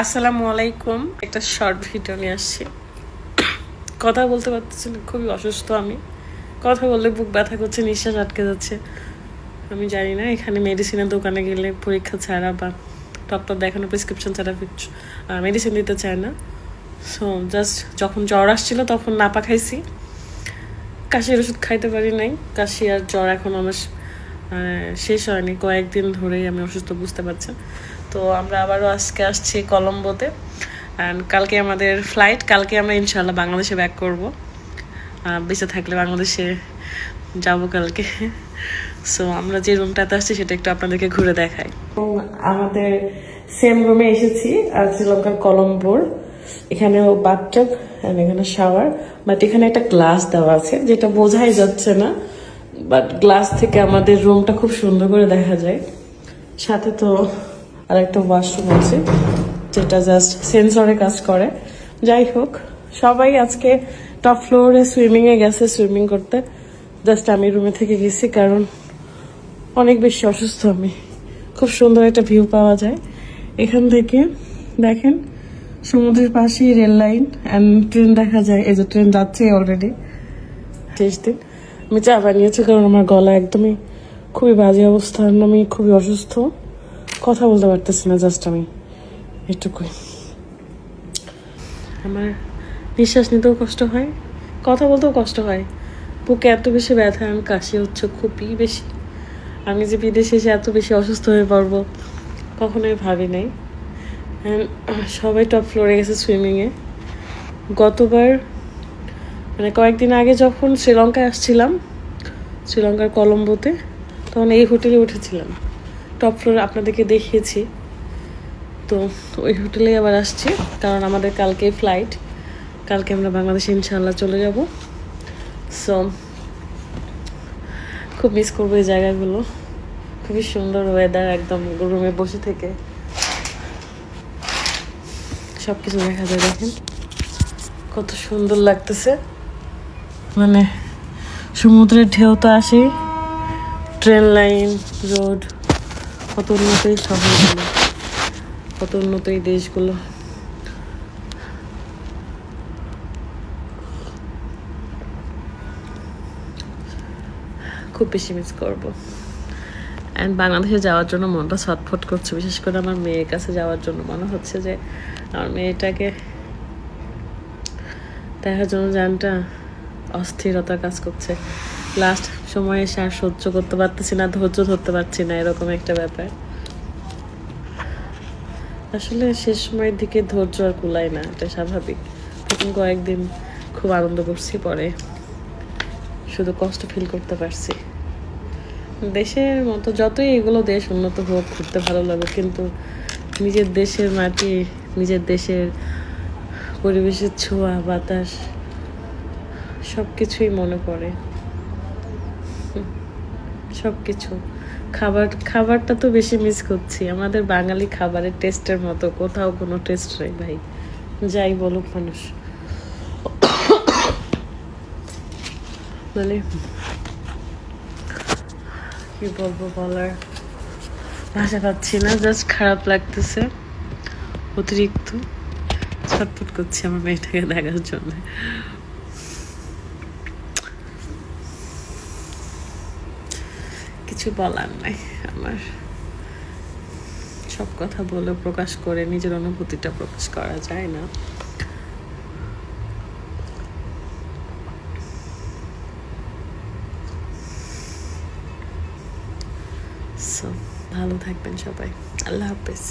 আসসালামু আলাইকুম। একটা শর্ট ভিডিও নিয়ে আসছি। কথা বলতে পারতেছি না, খুবই অসুস্থ আমি। কথা বললে বুক ব্যথা করছে, নিঃশ্বাস আটকে যাচ্ছে। আমি জানি না এখানে মেডিসিনের দোকানে গেলে পরীক্ষা ছাড়া বা ডক্টর দেখানো প্রেসক্রিপশন ছাড়া মেডিসিন দিতে চায় না। সো জাস্ট যখন জ্বর আসছিল তখন নাপা খাইছি, কাশির ওষুধ খাইতে পারি নাই। কাশি আর জ্বর এখন আমার শেষ হয়নি, কয়েকদিন ধরেই আমি অসুস্থ, বুঝতে পারছেন। তো আমরা আবারও আজকে আসছি কলম্বোতে, অ্যান্ড কালকে আমাদের ফ্লাইট। কালকে আমরা ইনশাল্লাহ বাংলাদেশে ব্যাক করবো, বেঁচে থাকলে বাংলাদেশে যাব কালকে। সো আমরা যে রুমটাতে আসছি সেটা একটু আপনাদেরকে ঘুরে দেখাই। আমাদের সেম রুমে এসেছি আর শ্রীলঙ্কার কলম্বোর। এখানে বাথটাব এন্ড এখানে শাওয়ার, বাট এখানে একটা গ্লাস দেওয়া আছে যেটা বোঝাই যাচ্ছে না, বাট গ্লাস থেকে আমাদের রুমটা খুব সুন্দর করে দেখা যায়। সাথে তো আর একটা ওয়াশরুম আছে যেটা জাস্ট সেন্সরে কাজ করে। যাই হোক, সবাই আজকে টপ ফ্লোরে সুইমিং এ গেছে, সুইমিং করতে। জাস্ট আমি রুমে থেকে গেছি কারণ অনেক বেশি অসুস্থ আমি। খুব সুন্দর একটা ভিউ পাওয়া যায় এখান থেকে। দেখেন সমুদ্রের পাশেই রেল লাইন অ্যান্ড ট্রেন দেখা যায়। এই যে ট্রেন যাচ্ছে অলরেডি। শেষ দিন আমি চা বানিয়েছি কারণ আমার গলা একদমই খুবই বাজে অবস্থা, আমি খুবই অসুস্থ, কথা বলতে পারতেছি না। জাস্ট আমি এটুকুই। আমার নিঃশ্বাস নিতেও কষ্ট হয়, কথা বলতেও কষ্ট হয়, বুকে এত বেশি ব্যথা, আমি কাশি হচ্ছে খুবই বেশি। আমি যে বিদেশে এসে এত বেশি অসুস্থ হয়ে পড়বো কখনোই ভাবি নাই। সবাই টপ ফ্লোরে গেছে সুইমিংয়ে। গতবার মানে কয়েকদিন আগে যখন শ্রীলঙ্কায় আসছিলাম, শ্রীলঙ্কার কলম্বোতে, তখন এই হোটেলে উঠেছিলাম। টপ ফ্লোর আপনাদেরকে দেখিয়েছি। তো ওই হোটেলে আবার আসছি কারণ আমাদের কালকে ফ্লাইট। কালকে আমরা বাংলাদেশে ইনশাল্লাহ চলে যাব। সো খুব মিস করবো এই জায়গাগুলো। খুবই সুন্দর ওয়েদার, একদম রুমে বসে থেকে সব কিছু দেখা যায়। দেখেন কত সুন্দর লাগতেছে, মানে সমুদ্রের ঢেউ তো আসে, ট্রেন লাইন, রোড, কত উন্নত এই শহরগুলো, কত উন্নত এই দেশগুলো। খুব বেশি মিস করবো। অ্যান্ড বাংলাদেশে যাওয়ার জন্য মনটা ছটফট করছে, বিশেষ করে আমার মেয়ের কাছে যাওয়ার জন্য। মনে হচ্ছে যে আমার মেয়েটাকে দেখার জন্য জানটা অস্থিরতা কাজ করছে। লাস্ট সময়ে এসে আর সহ্য করতে পারতেছি না, ধৈর্য ধরতে পারছি না, এরকম একটা ব্যাপার। আসলে শেষ সময়ের দিকে ধৈর্য আর কুলায় না, এটা স্বাভাবিক। প্রথম কয়েকদিন খুব আনন্দ করছি, পরে শুধু কষ্ট ফিল করতে পারছি। দেশের মতো যতই এগুলো দেশ উন্নত হোক, ঘুরতে ভালো লাগে, কিন্তু নিজের দেশের মাটি, নিজের দেশের পরিবেশের ছোঁয়া, বাতাস, সব কিছুই মনে পড়ে। সব কিছু, খাবারটা তো বেশি মিস করছি। আমাদের বাঙালি খাবারের টেস্টের মতো কোথাও কোনো টেস্ট নেই ভাই, যাই বলুক মানুষ। মানে কি বলবো, বলার ভাষা পাচ্ছি না, জাস্ট খারাপ লাগতেছে অতিরিক্ত। ছটফট করছি আমার মেয়েটাকে দেখার জন্য। কিছু বলার নাই আমার, সব কথা বলে প্রকাশ করে নিজের অনুভূতিটা প্রকাশ করা যায় না। সো ভালো থাকবেন সবাই, আল্লাহ হাফেজ।